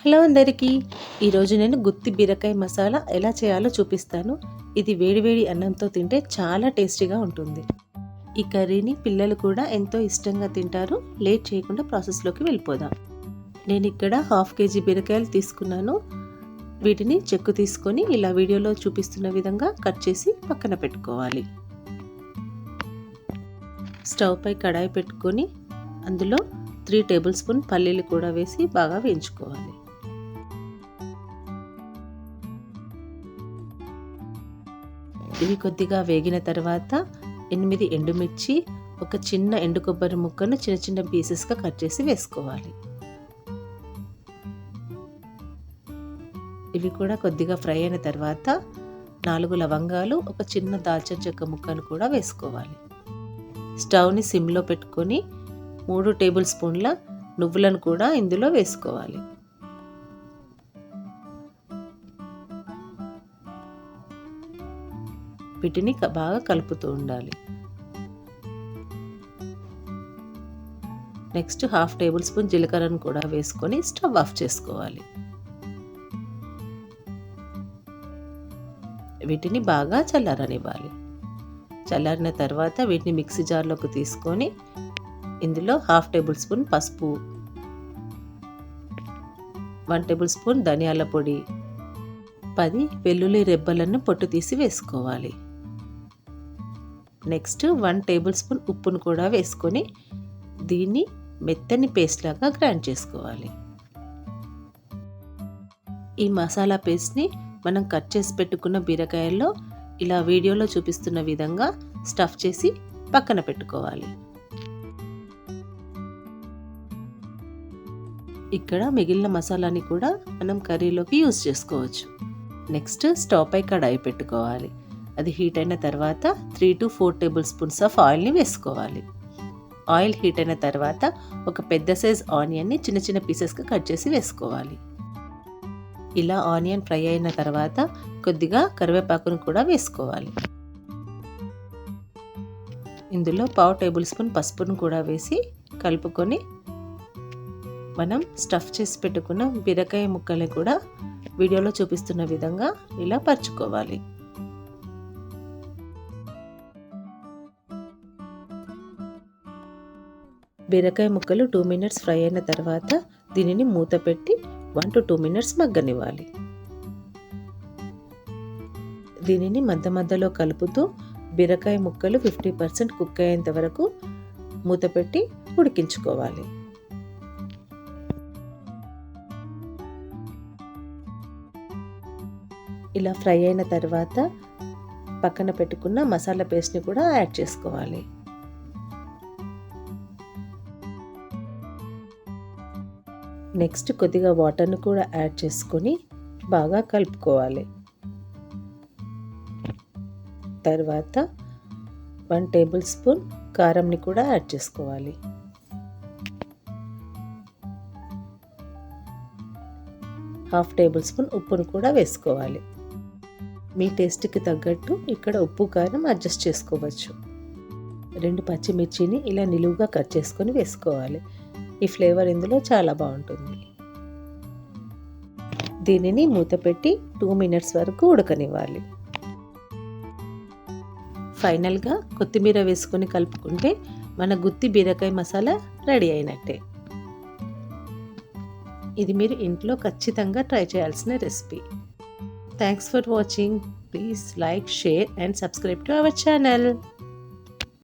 Hello అందరికీ, ఈరోజు నేను గుత్తి బీరకాయ మసాలా ఎలా చేయాలో చూపిస్తాను. ఇది వేడివేడి అన్నంతో తింటే చాలా టేస్టీగా ఉంటుంది. ఈ కర్రీని పిల్లలు కూడా ఎంతో ఇష్టంగా తింటారు. లేట్ చేయకుండా ప్రాసెస్లోకి వెళ్ళిపోదాం. నేను ఇక్కడ 1/2 kg బీరకాయలు తీసుకున్నాను. వీటిని చెక్కు తీసుకొని ఇలా వీడియోలో చూపిస్తున్న విధంగా కట్ చేసి పక్కన పెట్టుకోవాలి. స్టవ్ పై కడాయి పెట్టుకొని అందులో 3 టేబుల్ స్పూన్ పల్లీలు కూడా వేసి బాగా వేయించుకోవాలి. ఇవి కొద్దిగా వేగిన తర్వాత 8 ఎండుమిర్చి, ఒక చిన్న ఎండు కొబ్బరి ముక్కను చిన్న చిన్న పీసెస్గా కట్ చేసి వేసుకోవాలి. ఇవి కూడా కొద్దిగా ఫ్రై అయిన తర్వాత 4 లవంగాలు, ఒక చిన్న దాల్చిన చెక్క ముక్కను కూడా వేసుకోవాలి. స్టవ్ని సిమ్లో పెట్టుకొని 3 టేబుల్ స్పూన్ల నువ్వులను కూడా ఇందులో వేసుకోవాలి. వీటిని బాగా కలుపుతూ ఉండాలి. నెక్స్ట్ 1/2 టేబుల్ స్పూన్ జీలకర్రను కూడా వేసుకొని స్టవ్ ఆఫ్ చేసుకోవాలి. వీటిని బాగా చల్లారనివ్వాలి. చల్లారిన తర్వాత వీటిని మిక్సీ జార్లోకి తీసుకొని ఇందులో 1/2 టేబుల్ స్పూన్ పసుపు, 1 టేబుల్ స్పూన్ ధనియాల పొడి, 10 వెల్లుల్లి రెబ్బలను పొట్టు తీసి వేసుకోవాలి. నెక్స్ట్ 1 టేబుల్ స్పూన్ ఉప్పును కూడా వేసుకొని దీన్ని మెత్తని పేస్ట్ లాగా గ్రైండ్ చేసుకోవాలి. ఈ మసాలా పేస్ట్ని మనం కట్ చేసి పెట్టుకున్న బీరకాయల్లో ఇలా వీడియోలో చూపిస్తున్న విధంగా స్టఫ్ చేసి పక్కన పెట్టుకోవాలి. ఇక్కడ మిగిలిన మసాలాని కూడా మనం కర్రీలోకి యూజ్ చేసుకోవచ్చు. నెక్స్ట్ స్టవ్ పై కడాయి పెట్టుకోవాలి. అది హీట్ అయిన తర్వాత 3 to 4 టేబుల్ స్పూన్స్ ఆఫ్ ఆయిల్ని వేసుకోవాలి. ఆయిల్ హీట్ అయిన తర్వాత ఒక పెద్ద సైజ్ ఆనియన్ని చిన్న చిన్న పీసెస్గా కట్ చేసి వేసుకోవాలి. ఇలా ఆనియన్ ఫ్రై అయిన తర్వాత కొద్దిగా కరివేపాకును కూడా వేసుకోవాలి. ఇందులో 1/2 టేబుల్ స్పూన్ పసుపును కూడా వేసి కలుపుకొని మనం స్టఫ్ చేసి పెట్టుకున్న బీరకాయ ముక్కల్ని కూడా వీడియోలో చూపిస్తున్న విధంగా ఇలా పరుచుకోవాలి. బీరకాయ ముక్కలు 2 minutes ఫ్రై అయిన తర్వాత దీనిని మూత పెట్టి 1 to 2 minutes మగ్గనివ్వాలి. దీనిని మధ్య మధ్యలో కలుపుతూ బీరకాయ ముక్కలు 50% కుక్ అయ్యేంత వరకు మూత పెట్టి ఉడికించుకోవాలి. ఇలా ఫ్రై అయిన తర్వాత పక్కన పెట్టుకున్న మసాలా పేస్ట్ని కూడా యాడ్ చేసుకోవాలి. నెక్స్ట్ కొద్దిగా వాటర్ని కూడా యాడ్ చేసుకొని బాగా కలుపుకోవాలి. తర్వాత 1 టేబుల్ స్పూన్ కారంని కూడా యాడ్ చేసుకోవాలి. హాఫ్ టేబుల్ స్పూన్ ఉప్పును కూడా వేసుకోవాలి. మీ టేస్ట్కి తగ్గట్టు ఇక్కడ ఉప్పు కారం అడ్జస్ట్ చేసుకోవచ్చు. 2 పచ్చిమిర్చిని ఇలా నిలువుగా కట్ చేసుకొని వేసుకోవాలి. ఈ ఫ్లేవర్ ఇందులో చాలా బాగుంటుంది. దీనిని మూత పెట్టి 2 minutes వరకు ఉడకనివ్వాలి. ఫైనల్గా కొత్తిమీర వేసుకొని కలుపుకుంటే మన గుత్తి బీరకాయ మసాలా రెడీ అయినట్టే. ఇది మీరు ఇంట్లో ఖచ్చితంగా ట్రై చేయాల్సిన recipe. Thanks for watching. Please like, share and subscribe to our channel.